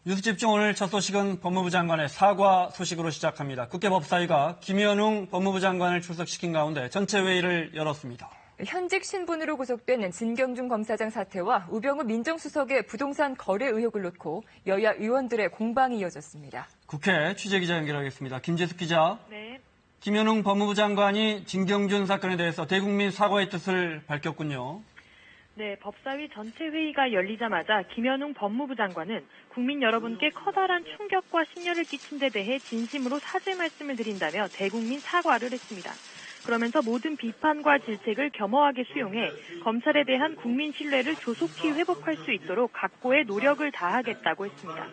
뉴스 집중 오늘 첫 소식은 법무부 장관의 사과 소식으로 시작합니다. 국회 법사위가 김현웅 법무부 장관을 출석시킨 가운데 전체 회의를 열었습니다. 현직 신분으로 구속된 진경준 검사장 사태와 우병우 민정수석의 부동산 거래 의혹을 놓고 여야 의원들의 공방이 이어졌습니다. 국회 취재기자 연결하겠습니다. 김재숙 기자. 네. 김현웅 법무부 장관이 진경준 사건에 대해서 대국민 사과의 뜻을 밝혔군요. 네, 법사위 전체 회의가 열리자마자 김현웅 법무부 장관은 국민 여러분께 커다란 충격과 심려를 끼친 데 대해 진심으로 사죄 말씀을 드린다며 대국민 사과를 했습니다. 그러면서 모든 비판과 질책을 겸허하게 수용해 검찰에 대한 국민 신뢰를 조속히 회복할 수 있도록 각고의 노력을 다하겠다고 했습니다.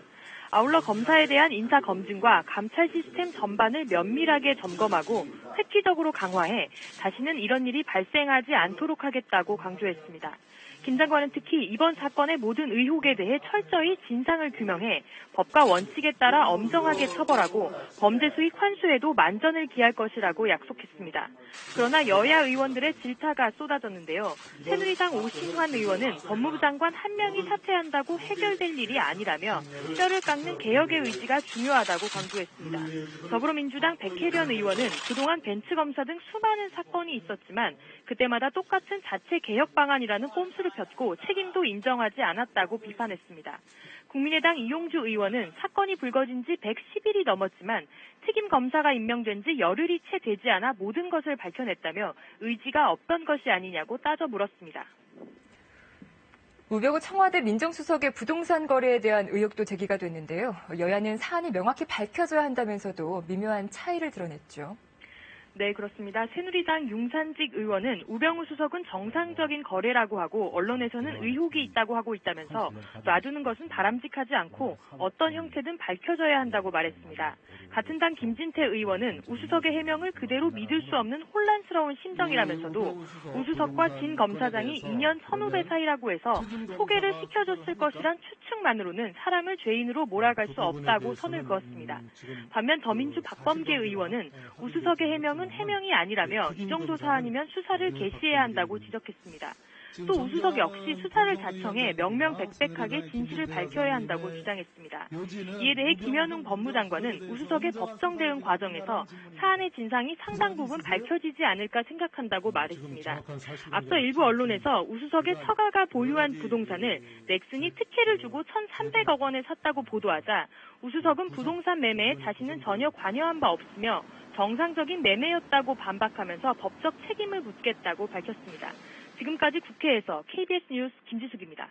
아울러 검사에 대한 인사 검증과 감찰 시스템 전반을 면밀하게 점검하고 획기적으로 강화해 다시는 이런 일이 발생하지 않도록 하겠다고 강조했습니다. 김 장관은 특히 이번 사건의 모든 의혹에 대해 철저히 진상을 규명해 법과 원칙에 따라 엄정하게 처벌하고 범죄 수익 환수에도 만전을 기할 것이라고 약속했습니다. 그러나 여야 의원들의 질타가 쏟아졌는데요. 새누리당 오신환 의원은 법무부 장관 한 명이 사퇴한다고 해결될 일이 아니라며 뼈를 깎는 개혁의 의지가 중요하다고 강조했습니다. 더불어민주당 백혜련 의원은 그동안 벤츠검사 등 수많은 사건이 있었지만 그때마다 똑같은 자체 개혁 방안이라는 꼼수를 폈고 책임도 인정하지 않았다고 비판했습니다. 국민의당 이용주 의원은 사건이 불거진 지 110일이 넘었지만 책임 검사가 임명된 지 열흘이 채 되지 않아 모든 것을 밝혀냈다며 의지가 없던 것이 아니냐고 따져 물었습니다. 우병우 청와대 민정수석의 부동산 거래에 대한 의혹도 제기가 됐는데요. 여야는 사안이 명확히 밝혀져야 한다면서도 미묘한 차이를 드러냈죠. 네, 그렇습니다. 새누리당 융산직 의원은 우병우 수석은 정상적인 거래라고 하고 언론에서는 의혹이 있다고 하고 있다면서 놔두는 것은 바람직하지 않고 어떤 형태든 밝혀져야 한다고 말했습니다. 같은 당 김진태 의원은 우 수석의 해명을 그대로 믿을 수 없는 혼란스러운 심정이라면서도 우 수석과 진 검사장이 2년 선후배 사이라고 해서 소개를 시켜줬을 것이란 추측만으로는 사람을 죄인으로 몰아갈 수 없다고 선을 그었습니다. 반면 더민주 박범계 의원은 우 수석의 해명은 해명이 아니라며 이 정도 사안이면 수사를 개시해야 한다고 지적했습니다. 또 우 수석 역시 수사를 자청해 명명백백하게 진실을 밝혀야 한다고 주장했습니다. 이에 대해 김현웅 법무장관은 우 수석의 법정 대응 과정에서 사안의 진상이 상당 부분 밝혀지지 않을까 생각한다고 말했습니다. 앞서 일부 언론에서 우 수석의 처가가 보유한 부동산을 넥슨이 특혜를 주고 1,300억 원에 샀다고 보도하자 우 수석은 부동산 매매에 자신은 전혀 관여한 바 없으며 정상적인 매매였다고 반박하면서 법적 책임을 묻겠다고 밝혔습니다. 지금까지 국회에서 KBS 뉴스 김지숙입니다.